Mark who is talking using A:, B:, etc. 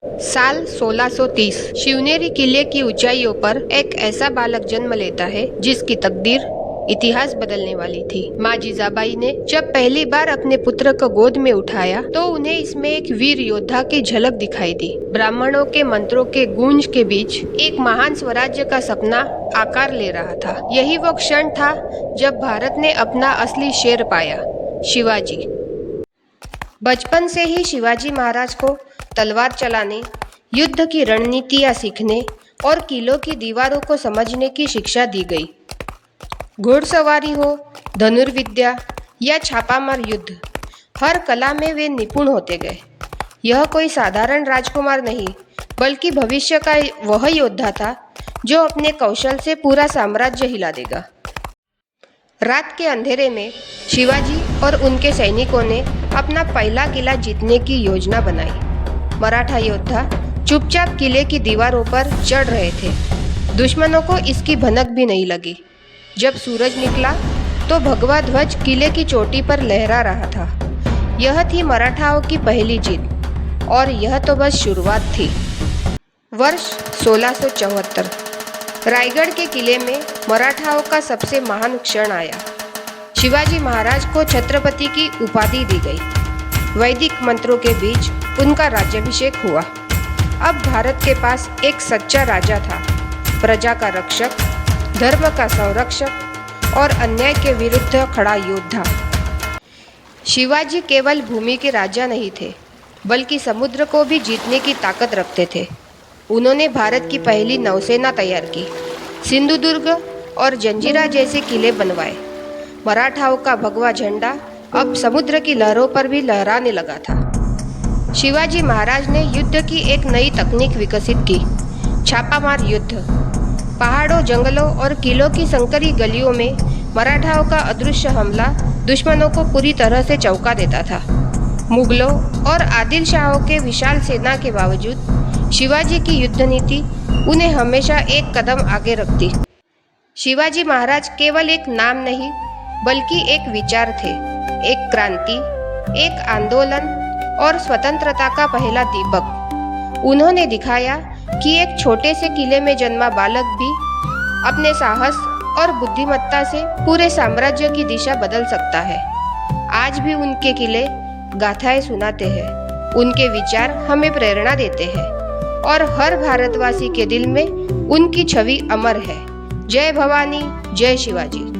A: साल 1630 शिवनेरी किले की ऊंचाइयों पर एक ऐसा बालक जन्म लेता है जिसकी तकदीर इतिहास बदलने वाली थी। माँ जीजाबाई ने जब पहली बार अपने पुत्र को गोद में उठाया तो उन्हें इसमें एक वीर योद्धा की झलक दिखाई दी। ब्राह्मणों के मंत्रों के गूंज के बीच एक महान स्वराज्य का सपना आकार ले रहा था। यही वो क्षण था जब भारत ने अपना असली शेर पाया, शिवाजी। बचपन से ही शिवाजी महाराज को तलवार चलाने, युद्ध की रणनीतियाँ सीखने और किलों की दीवारों को समझने की शिक्षा दी गई। घुड़सवारी हो, धनुर्विद्या या छापामार युद्ध, हर कला में वे निपुण होते गए। यह कोई साधारण राजकुमार नहीं, बल्कि भविष्य का वह योद्धा था जो अपने कौशल से पूरा साम्राज्य हिला देगा। रात के अंधेरे में शिवाजी और उनके सैनिकों ने अपना पहला किला जीतने की योजना बनाई। मराठा योद्धा चुपचाप किले की दीवारों पर चढ़ रहे थे। दुश्मनों को इसकी भनक भी नहीं लगी। जब सूरज निकला तो भगवा ध्वज किले की चोटी पर लहरा रहा था। यह थी मराठाओं की पहली जीत, और यह तो बस शुरुआत थी। वर्ष 1674 रायगढ़ के किले में मराठाओं का सबसे महान क्षण आया। शिवाजी महाराज को छत्रपति की उपाधि दी गई। वैदिक मंत्रों के बीच उनका राज्याभिषेक हुआ। अब भारत के पास एक सच्चा राजा था, प्रजा का रक्षक, धर्म का संरक्षक और अन्याय के विरुद्ध खड़ा योद्धा। शिवाजी केवल भूमि के राजा नहीं थे, बल्कि समुद्र को भी जीतने की ताकत रखते थे। उन्होंने भारत की पहली नौसेना तैयार की, सिंधुदुर्ग और जंजीरा जैसे किले बनवाए। मराठाओं का भगवा झंडा अब समुद्र की लहरों पर भी लहराने लगा था। शिवाजी महाराज ने युद्ध की एक नई तकनीक विकसित की, छापामार युद्ध। पहाड़ों, जंगलों और किलों की संकरी गलियों में मराठाओं का अदृश्य हमला दुश्मनों को पूरी तरह से चौंका देता था। मुगलों और आदिल शाहों के विशाल सेना के बावजूद शिवाजी की युद्ध नीति उन्हें हमेशा एक कदम आगे रखती। शिवाजी महाराज केवल एक नाम नहीं, बल्कि एक विचार थे, एक क्रांति, एक आंदोलन और स्वतंत्रता का पहला दीपक। उन्होंने दिखाया कि एक छोटे से किले में जन्मा बालक भी अपने साहस और बुद्धिमत्ता से पूरे साम्राज्य की दिशा बदल सकता है। आज भी उनके किले गाथाएं सुनाते हैं, उनके विचार हमें प्रेरणा देते हैं और हर भारतवासी के दिल में उनकी छवि अमर है। जय भवानी, जय शिवाजी।